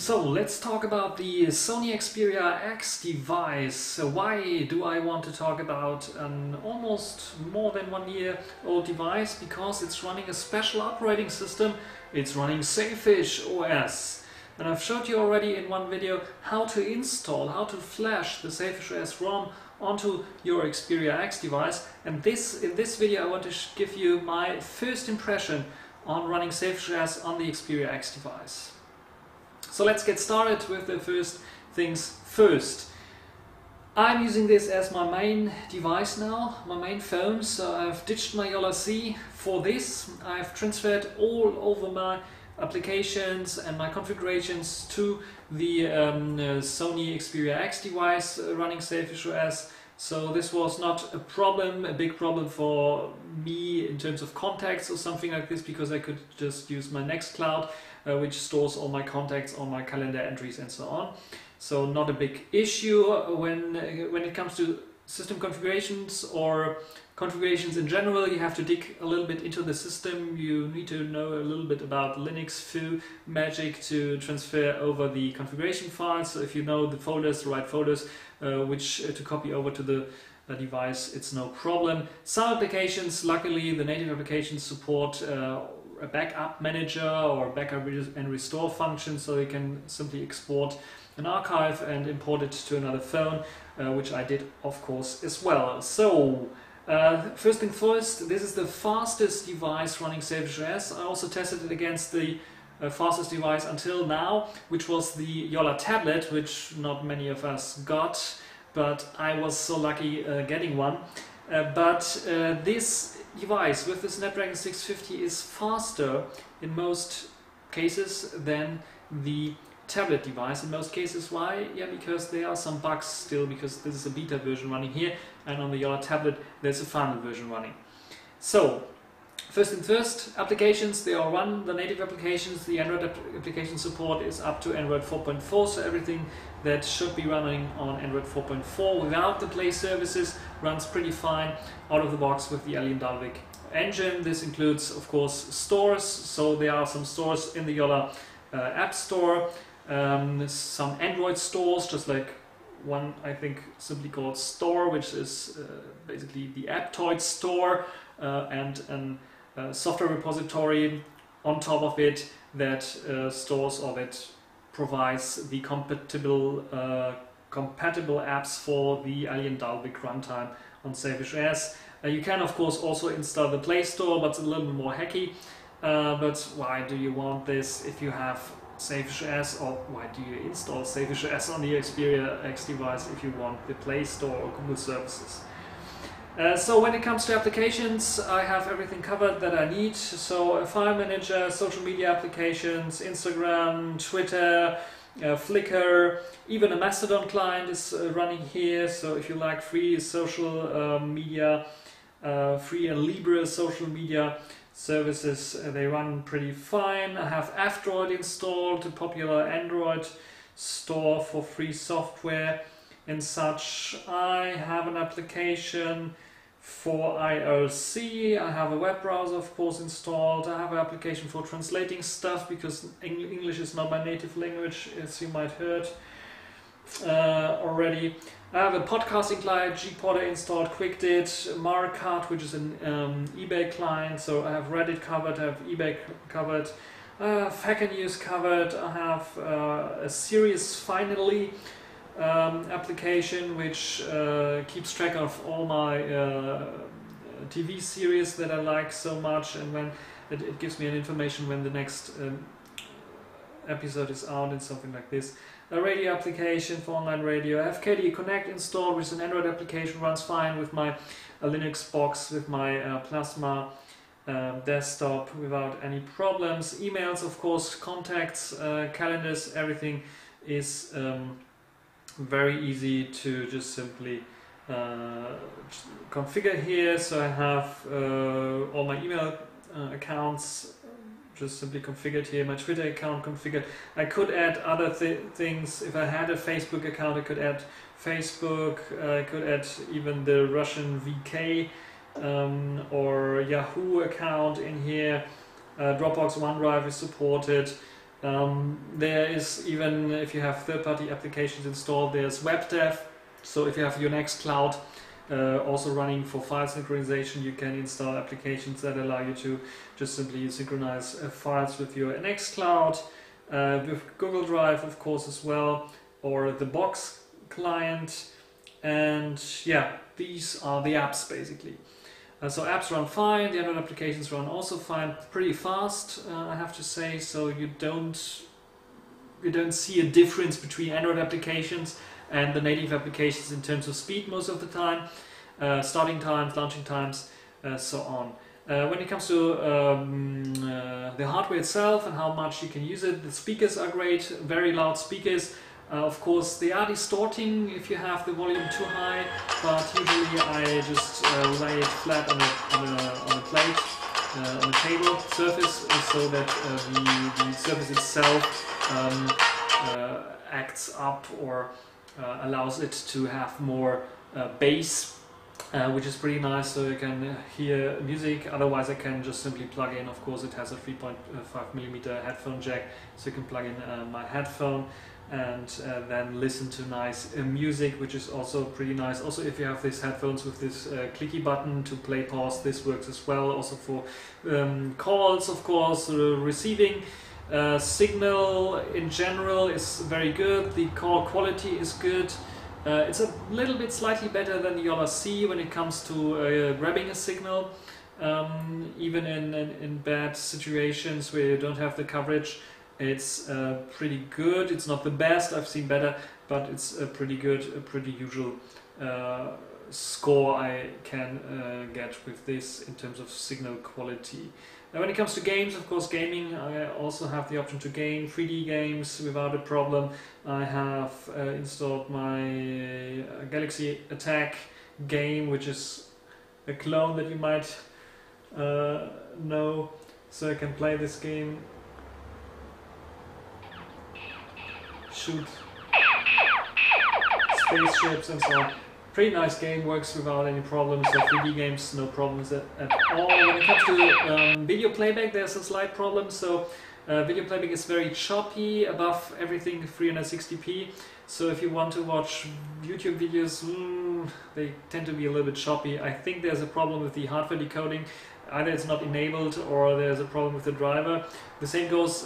So let's talk about the Sony Xperia X device. Why do I want to talk about an almost more than 1 year old device? Because it's running a special operating system. It's running Sailfish OS. And I've showed you already in one video how to install, how to flash the Sailfish OS ROM onto your Xperia X device. And in this video I want to give you my first impression on running Sailfish OS on the Xperia X device. So let's get started with the first things first. I'm using this as my main device now, my main phone, so I've ditched my Yola C for this. I've transferred all over my applications and my configurations to the Sony Xperia X device running Sailfish OS. So this was not a problem, a big problem for me in terms of contacts or something like this, because I could just use my Nextcloud, which stores all my contacts, all my calendar entries and so on. So not a big issue when it comes to system configurations or configurations in general. You have to dig a little bit into the system. You need to know a little bit about Linux foo magic to transfer over the configuration files. So if you know the folders, the right folders, which to copy over to the device, it's no problem. Some applications, luckily the native applications support a backup manager or backup and restore function, so you can simply export an archive and import it to another phone, which I did of course as well. So first thing first, this is the fastest device running Sailfish OS. I also tested it against the fastest device until now, which was the Yola tablet, which not many of us got, but I was so lucky getting one. This device with the Snapdragon 650 is faster in most cases than the tablet device. In most cases, why? Yeah, because there are some bugs still, because this is a beta version running here, and on the Yola tablet there's a final version running. So first thing first, applications, they all run the native applications. The Android application support is up to Android 4.4, so everything that should be running on Android 4.4 without the Play services runs pretty fine out of the box with the Alien Dalvik engine. This includes, of course, stores, so there are some stores in the Yola App Store, some Android stores, just like one I think simply called Store, which is basically the Aptoid store, and a software repository on top of it that stores or that provides the compatible apps for the Alien Dalvik runtime on Sailfish OS. You can of course also install the Play Store, but it's a little bit more hacky. But why do you want this if you have Sailfish OS, or why do you install Sailfish OS on the Xperia X device if you want the Play Store or Google services? So when it comes to applications, I have everything covered that I need. So a file manager, social media applications, Instagram, Twitter, Flickr, even a Mastodon client is running here. So if you like free social media, free and Libre social media services, they run pretty fine. I have F-Droid installed, a popular Android store for free software and such. I have an application for IRC, I have a web browser of course installed, I have an application for translating stuff because English is not my native language, as you might heard already. I have a podcasting client, Gporter installed, QuickDid, Marcard, which is an eBay client, so I have Reddit covered, I have eBay covered, I have Hacker News covered, I have a Series Finally application which keeps track of all my TV series that I like so much, and when it gives me an information when the next episode is out and something like this. A radio application for online radio. I have KDE Connect installed, which is an Android application, runs fine with my Linux box, with my Plasma desktop without any problems. Emails, of course, contacts, calendars, everything is very easy to just simply configure here. So I have all my email accounts just simply configured here, my Twitter account configured. I could add other things. If I had a Facebook account, I could add Facebook, I could add even the Russian VK or Yahoo account in here. Dropbox, OneDrive is supported. There is even, if you have third-party applications installed, there's WebDev. So if you have your Nextcloud also running for file synchronization, you can install applications that allow you to just simply synchronize files with your Nextcloud, with Google Drive, of course, as well, or the Box client. And yeah, these are the apps basically. So apps run fine, the Android applications run also fine, pretty fast, I have to say. So you don't see a difference between Android applications and the native applications in terms of speed most of the time, starting times, launching times, so on. When it comes to the hardware itself and how much you can use it, the speakers are great, very loud speakers. Of course, they are distorting if you have the volume too high, but usually I just lay it flat on a plate, on a table surface, so that the surface itself acts up or allows it to have more bass, which is pretty nice, so you can hear music. Otherwise I can just simply plug in, of course it has a 3.5mm headphone jack, so you can plug in my headphone and then listen to nice music, which is also pretty nice. Also, if you have these headphones with this clicky button to play pause, this works as well. Also for calls, of course, receiving signal in general is very good. The call quality is good. It's a little bit slightly better than the other C when it comes to grabbing a signal, even in bad situations where you don't have the coverage. It's pretty good. It's not the best, I've seen better, but it's a pretty good, a pretty usual score I can get with this in terms of signal quality. Now when it comes to games, of course gaming, I also have the option to game 3D games without a problem. I have installed my Galaxy Attack game, which is a clone that you might know, so I can play this game, shoot spaceships and so on. Pretty nice game, works without any problems. So 3D games, no problems at all. When it comes to video playback, there's a slight problem. So video playback is very choppy, above everything 360p. So if you want to watch YouTube videos, they tend to be a little bit choppy. I think there's a problem with the hardware decoding. Either it's not enabled or there's a problem with the driver. The same goes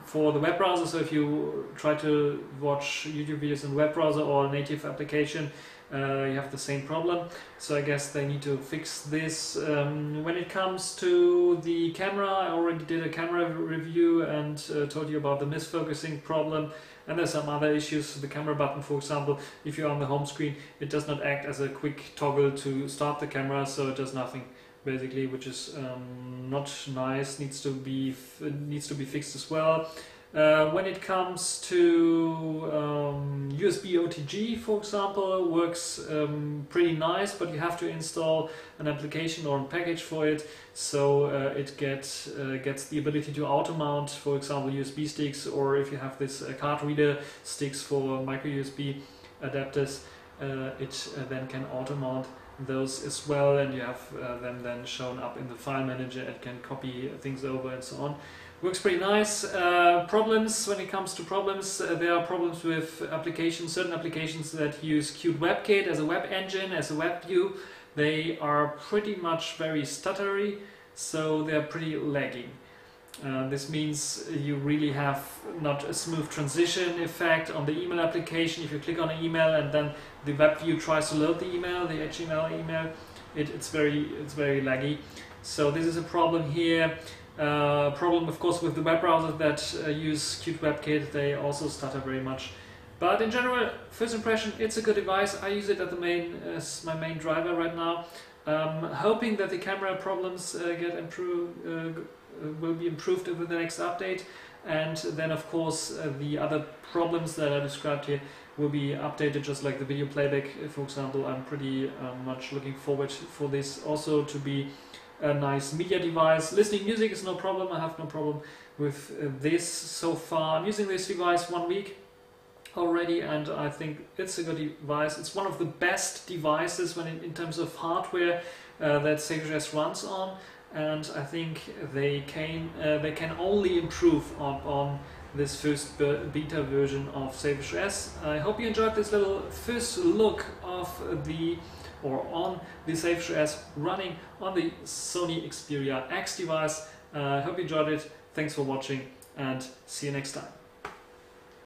for the web browser. So if you try to watch YouTube videos in web browser or a native application, you have the same problem. So I guess they need to fix this. When it comes to the camera, I already did a camera review and told you about the misfocusing problem. And there's some other issues. The camera button, for example, if you're on the home screen, it does not act as a quick toggle to start the camera, so it does nothing basically, which is not nice. Needs to be fixed as well. When it comes to USB OTG, for example, works pretty nice, but you have to install an application or a package for it, so it gets the ability to auto mount, for example, USB sticks, or if you have this card reader sticks for micro USB adapters, it then can auto mount those as well, and you have them then shown up in the file manager. It can copy things over and so on. Works pretty nice. Problems, when it comes to problems, there are problems with applications, certain applications that use Qt WebKit as a web engine, as a web view. They are pretty much very stuttery, so they're pretty lagging. This means you really have not a smooth transition effect on the email application. If you click on an email and then the web view tries to load the email, the HTML email, it's very laggy. So this is a problem here. Problem, of course, with the web browsers that use Qt WebKit. They also stutter very much. But in general, first impression, it's a good device. I use it as my main driver right now. Hoping that the camera problems will be improved with the next update, and then of course the other problems that I described here will be updated, just like the video playback, for example. I'm pretty much looking forward for this also to be a nice media device. Listening music is no problem. I have no problem with this so far. I'm using this device 1 week already, and I think it's a good device. It's one of the best devices in terms of hardware that SailfishOS runs on. and I think they can only improve on this first beta version of SailfishOS. I hope you enjoyed this little first look of on the SailfishOS running on the Sony Xperia X device. I hope you enjoyed it. Thanks for watching and see you next time.